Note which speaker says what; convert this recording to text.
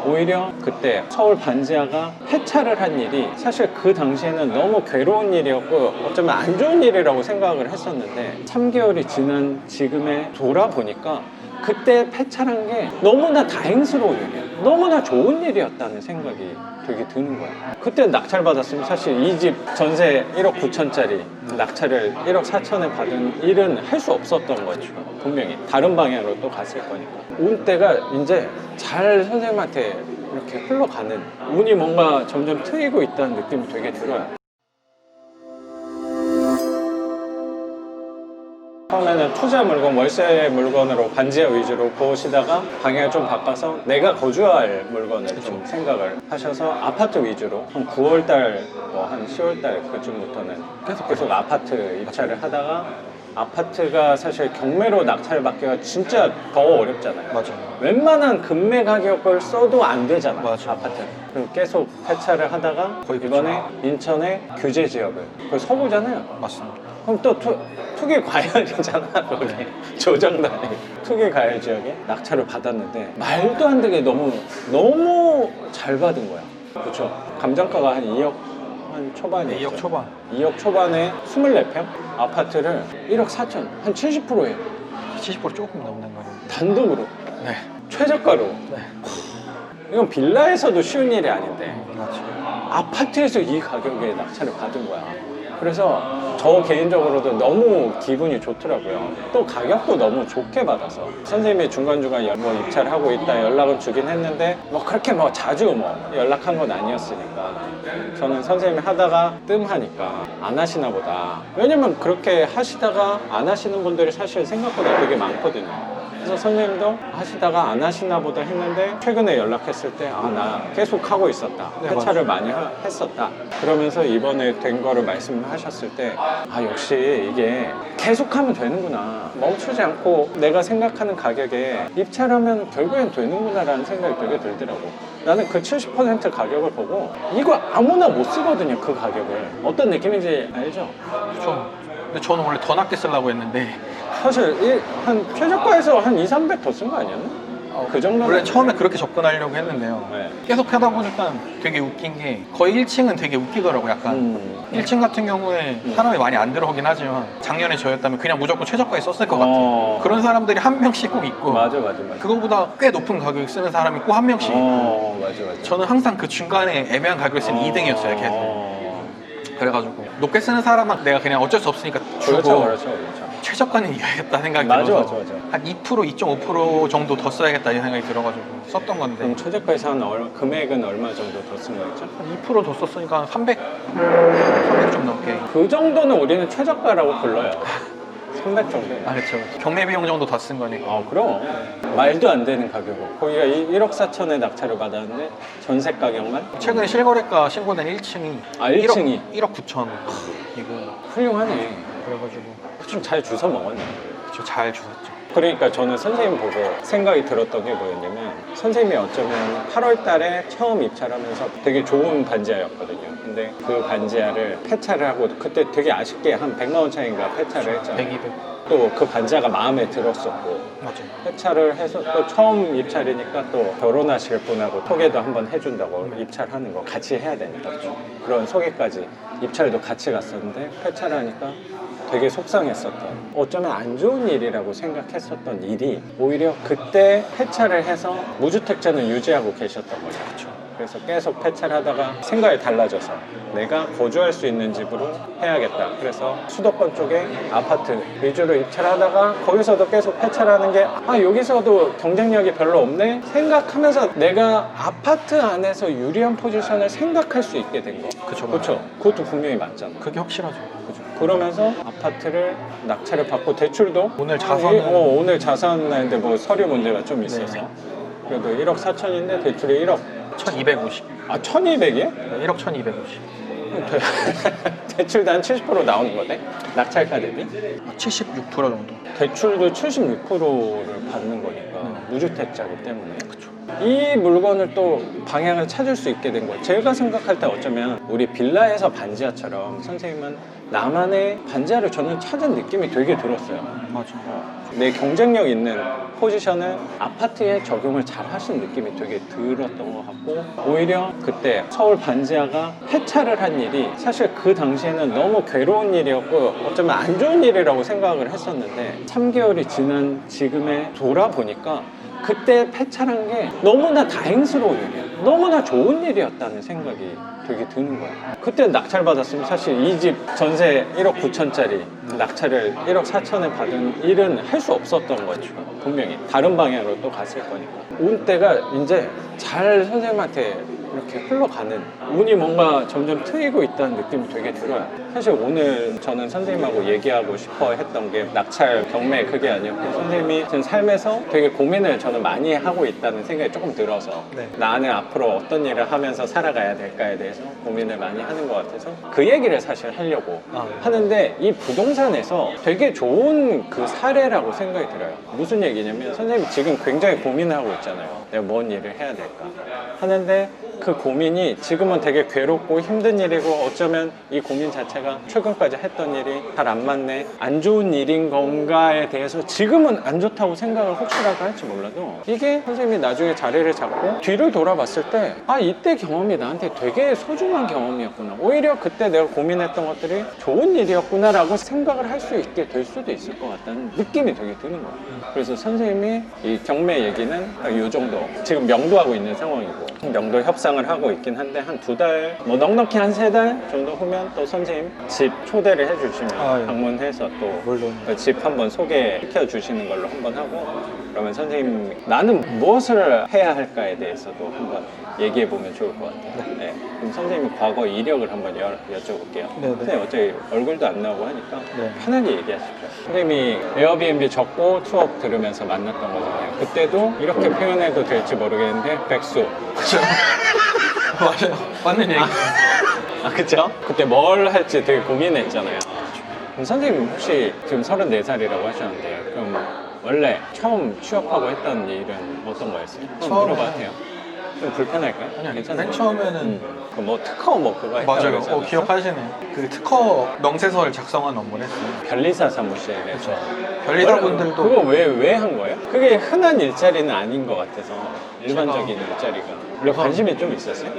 Speaker 1: 오히려 그때 서울 반지하가 폐차를 한 일이 사실 그 당시에는 너무 괴로운 일이었고 어쩌면 안 좋은 일이라고 생각을 했었는데 3개월이 지난 지금에 돌아보니까 그때 폐차란 게 너무나 다행스러운 일이야. 너무나 좋은 일이었다는 생각이 되게 드는 거야. 그때 낙찰 받았으면 사실 이 집 전세 1억 9천짜리 낙찰을 1억 4천에 받은 일은 할 수 없었던 거죠. 분명히 다른 방향으로 또 갔을 거니까. 운때가 이제 잘 선생님한테 이렇게 흘러가는, 운이 뭔가 점점 트이고 있다는 느낌이 되게 들어요. 처음에는 투자 물건, 월세 물건으로 반지하 위주로 보시다가 방향을 좀 바꿔서 내가 거주할 물건을 좀 생각을 하셔서 아파트 위주로 한 9월달, 한 10월달 그쯤부터는 계속 아파트 입찰을 하다가, 아파트가 사실 경매로 낙찰 받기가 진짜 더 어렵잖아요.
Speaker 2: 맞아.
Speaker 1: 웬만한 금매 가격을 써도 안 되잖아.
Speaker 2: 맞아.
Speaker 1: 아파트는. 그리고 계속 폐차를 하다가 이번에 인천의 규제 지역을, 그 서구잖아요.
Speaker 2: 맞습니다.
Speaker 1: 그럼 또 투기 과열이잖아. 거기 조정단이 투기 과열 지역에 낙찰을 받았는데 말도 안 되게 너무 잘 받은 거야. 그렇죠. 감정가가 한 2억 한 초반이었죠.
Speaker 2: 2억 초반.
Speaker 1: 2억 초반에 24평 아파트를 1억 4천, 한 70%예요.
Speaker 2: 70% 조금 넘는 거예요.
Speaker 1: 단독으로.
Speaker 2: 네.
Speaker 1: 최저가로.
Speaker 2: 네.
Speaker 1: 이건 빌라에서도 쉬운 일이 아닌데
Speaker 2: 맞죠.
Speaker 1: 아파트에서 이 가격에 낙찰을 받은 거야. 그래서 저 개인적으로도 너무 기분이 좋더라고요. 또 가격도 너무 좋게 받아서 선생님이 중간중간 입찰을 하고 있다 연락을 주긴 했는데 그렇게 자주 연락한 건 아니었으니까 저는 선생님이 하다가 뜸하니까 안 하시나 보다. 왜냐면 그렇게 하시다가 안 하시는 분들이 사실 생각보다 되게 많거든요. 그래서 선생님도 하시다가 안 하시나 보다 했는데 최근에 연락했을 때 나 계속 하고 있었다.
Speaker 2: 네,
Speaker 1: 폐차를 많이 했었다. 그러면서 이번에 된 거를 말씀하셨을 때 역시 이게 계속하면 되는구나. 멈추지 않고 내가 생각하는 가격에 입찰하면 결국엔 되는구나 라는 생각이 되게 들더라고. 나는 그 70% 가격을 보고 이거 아무나 못 쓰거든요. 그 가격을. 어떤 느낌인지 알죠?
Speaker 2: 그렇죠. 근데 저는 원래 더 낮게 쓰려고 했는데
Speaker 1: 사실 한 최저가에서 한 2, 300 더 쓴 거 아니었나? 그 정도는
Speaker 2: 원래 처음에 그렇게 접근하려고 했는데요.
Speaker 1: 네.
Speaker 2: 계속 하다 보니까 되게 웃긴 게 거의 1층은 되게 웃기더라고요. 약간 1층 같은 경우에 사람이 많이 안 들어오긴 하지만 작년에 저였다면 그냥 무조건 최저가에 썼을 것 같아요. 그런 사람들이 한 명씩 꼭 있고
Speaker 1: 맞아.
Speaker 2: 그거보다 꽤 높은 가격을 쓰는 사람이 꼭 한 명씩 있고
Speaker 1: 맞아.
Speaker 2: 저는 항상 그 중간에 애매한 가격을 쓰는 2등이었어요. 계속. 그래가지고 높게 쓰는 사람은 내가 그냥 어쩔 수 없으니까 주고
Speaker 1: 그렇죠.
Speaker 2: 최저가는 이겨야겠다 생각이
Speaker 1: 맞아.
Speaker 2: 들어서 한 2%, 2.5% 정도 더 써야겠다 이 생각이 들어가지고 썼던 건데
Speaker 1: 그럼 최저가에서 금액은 얼마 정도 더 쓴 거였죠?
Speaker 2: 한 2%더 썼으니까 한 300 좀 넘게.
Speaker 1: 그 정도는 우리는 최저가라고 불러요. 300 정도.
Speaker 2: 그렇죠. 경매 비용 정도 더 쓴 거니까.
Speaker 1: 그럼 말도 안 되는 가격으로 거기가 1억 4천에 낙찰을 받았는데 전세 가격만?
Speaker 2: 최근에 실거래가 신고된 1층이
Speaker 1: 1층이
Speaker 2: 1억 9천 이고
Speaker 1: 훌륭하네.
Speaker 2: 그래가지고
Speaker 1: 좀 잘 주워 먹었네.
Speaker 2: 저 잘 주웠죠.
Speaker 1: 그러니까 저는 선생님 보고 생각이 들었던 게 뭐였냐면, 선생님이 어쩌면 8월 달에 처음 입찰하면서 되게 좋은 반지하였거든요. 근데 그 반지하를 폐차를 하고 그때 되게 아쉽게 한 100만 원 차인가 폐차를 했잖아요.
Speaker 2: 100, 200.
Speaker 1: 또 그 반지하가 마음에 들었었고
Speaker 2: 맞아요.
Speaker 1: 폐차를 해서 또 처음 입찰이니까 또 결혼하실 분하고 소개도 한번 해준다고 입찰하는 거 같이 해야 되니까 그런 소개까지 입찰도 같이 갔었는데 폐차를 하니까 되게 속상했었던, 어쩌면 안 좋은 일이라고 생각했었던 일이 오히려 그때 폐차를 해서 무주택자는 유지하고 계셨던 거죠. 그래서 계속 폐차를 하다가 생각이 달라져서 내가 거주할 수 있는 집으로 해야겠다. 그래서 수도권 쪽에 아파트 위주로 입찰을 하다가 거기서도 계속 폐차를 하는 게 여기서도 경쟁력이 별로 없네 생각하면서 내가 아파트 안에서 유리한 포지션을 생각할 수 있게 된 거. 그렇죠. 그것도 분명히 맞잖아.
Speaker 2: 그게 확실하죠.
Speaker 1: 그러면서 아파트를 낙찰을 받고 대출도
Speaker 2: 오늘 자산은
Speaker 1: 오늘 자산인데 서류 문제가 좀 있어서 그래도 1억 4천인데 대출이 1억
Speaker 2: 1250.
Speaker 1: 1200이야?
Speaker 2: 네, 1억 1250.
Speaker 1: 대출도 한 70% 나오는 거네? 낙찰가 대비?
Speaker 2: 76% 정도.
Speaker 1: 대출도 76%를 받는 거니까 무주택자기 때문에.
Speaker 2: 그쵸.
Speaker 1: 이 물건을 또 방향을 찾을 수 있게 된 거예요. 제가 생각할 때 어쩌면 우리 빌라에서 반지하처럼 선생님은 나만의 반지하를 저는 찾은 느낌이 되게 들었어요.
Speaker 2: 맞아.
Speaker 1: 내 경쟁력 있는 포지션을 아파트에 적용을 잘 하신 느낌이 되게 들었던 것 같고, 오히려 그때 서울 반지하가 폐차를 한 일이 사실 그 당시에는 너무 괴로운 일이었고 어쩌면 안 좋은 일이라고 생각을 했었는데 3개월이 지난 지금에 돌아보니까 그때 폐차란 게 너무나 다행스러운 일이야. 너무나 좋은 일이었다는 생각이 되게 드는 거야. 그때 낙찰 받았으면 사실 이 집 전세 1억 9천짜리 낙찰을 1억 4천에 받은 일은 할 수 없었던 거죠. 분명히 다른 방향으로 또 갔을 거니까. 운 때가 이제 잘 선생님한테 이렇게 흘러가는, 운이 뭔가 점점 트이고 있다는 느낌이 되게 들어요. 사실 오늘 저는 선생님하고 얘기하고 싶어 했던 게 낙찰 경매 그게 아니었고, 선생님이 제 삶에서 되게 고민을 저는 많이 하고 있다는 생각이 조금 들어서
Speaker 2: 네.
Speaker 1: 나는 앞으로 어떤 일을 하면서 살아가야 될까에 대해서 고민을 많이 하는 것 같아서 그 얘기를 사실 하려고 하는데, 이 부동산에서 되게 좋은 그 사례라고 생각이 들어요. 무슨 얘기냐면, 선생님이 지금 굉장히 고민하고 있잖아요. 내가 뭔 일을 해야 될까 하는데, 그 고민이 지금은 되게 괴롭고 힘든 일이고 어쩌면 이 고민 자체가 최근까지 했던 일이 잘 안 맞네, 안 좋은 일인 건가에 대해서 지금은 안 좋다고 생각을 혹시라도 할지 몰라도, 이게 선생님이 나중에 자리를 잡고 뒤를 돌아봤을 때 아, 이때 경험이 나한테 되게 소중한 경험이었구나, 오히려 그때 내가 고민했던 것들이 좋은 일이었구나 라고 생각을 할 수 있게 될 수도 있을 것 같다는 느낌이 되게 드는 거예요. 그래서 선생님이 이 경매 얘기는 이 정도, 지금 명도하고 있는 상황이고 명도 협상을 하고 있긴 한데, 한 2달, 뭐 넉넉히 한 3달 정도 후면 또 선생님 집 초대를 해주시면
Speaker 2: 예.
Speaker 1: 방문해서 또
Speaker 2: 물론.
Speaker 1: 집 한번 소개시켜 주시는 걸로 한번 하고, 그러면 선생님 나는 무엇을 해야 할까에 대해서도 한번 얘기해 보면 좋을 것 같아요. 네. 그럼 선생님 과거 이력을 한번 여쭤볼게요.
Speaker 2: 네네.
Speaker 1: 선생님 어차피 얼굴도 안 나오고 하니까
Speaker 2: 네.
Speaker 1: 편하게 얘기하십시오. 선생님이 에어비앤비 적고 투업 들으면서 만났던 거잖아요. 그때도 이렇게 표현해도 될지 모르겠는데 백수.
Speaker 2: 맞아요. 맞는 얘기.
Speaker 1: 아, 그쵸? 그때 뭘 할지 되게 고민했잖아요. 그럼 선생님 혹시 지금 34살이라고 하셨는데, 그럼 원래 처음 취업하고 했던 일은 어떤 거였어요? 한번
Speaker 2: 처음에-
Speaker 1: 물어봐도 돼요? 좀 불편할까요?
Speaker 2: 아니,
Speaker 1: 괜찮아요?
Speaker 2: 맨 처음에는
Speaker 1: 그럼 뭐 특허 뭐 그거 했다고
Speaker 2: 맞아요.
Speaker 1: 그러지 않았어?
Speaker 2: 기억하시네. 그 특허 명세서를 작성한 업무를 했어요.
Speaker 1: 변리사 사무실에서.
Speaker 2: 변리사분들도
Speaker 1: 그거 왜 한 거예요? 그게 흔한 일자리는 아닌 것 같아서, 일반적인 일자리가. 원래 관심이 좀 있었어요?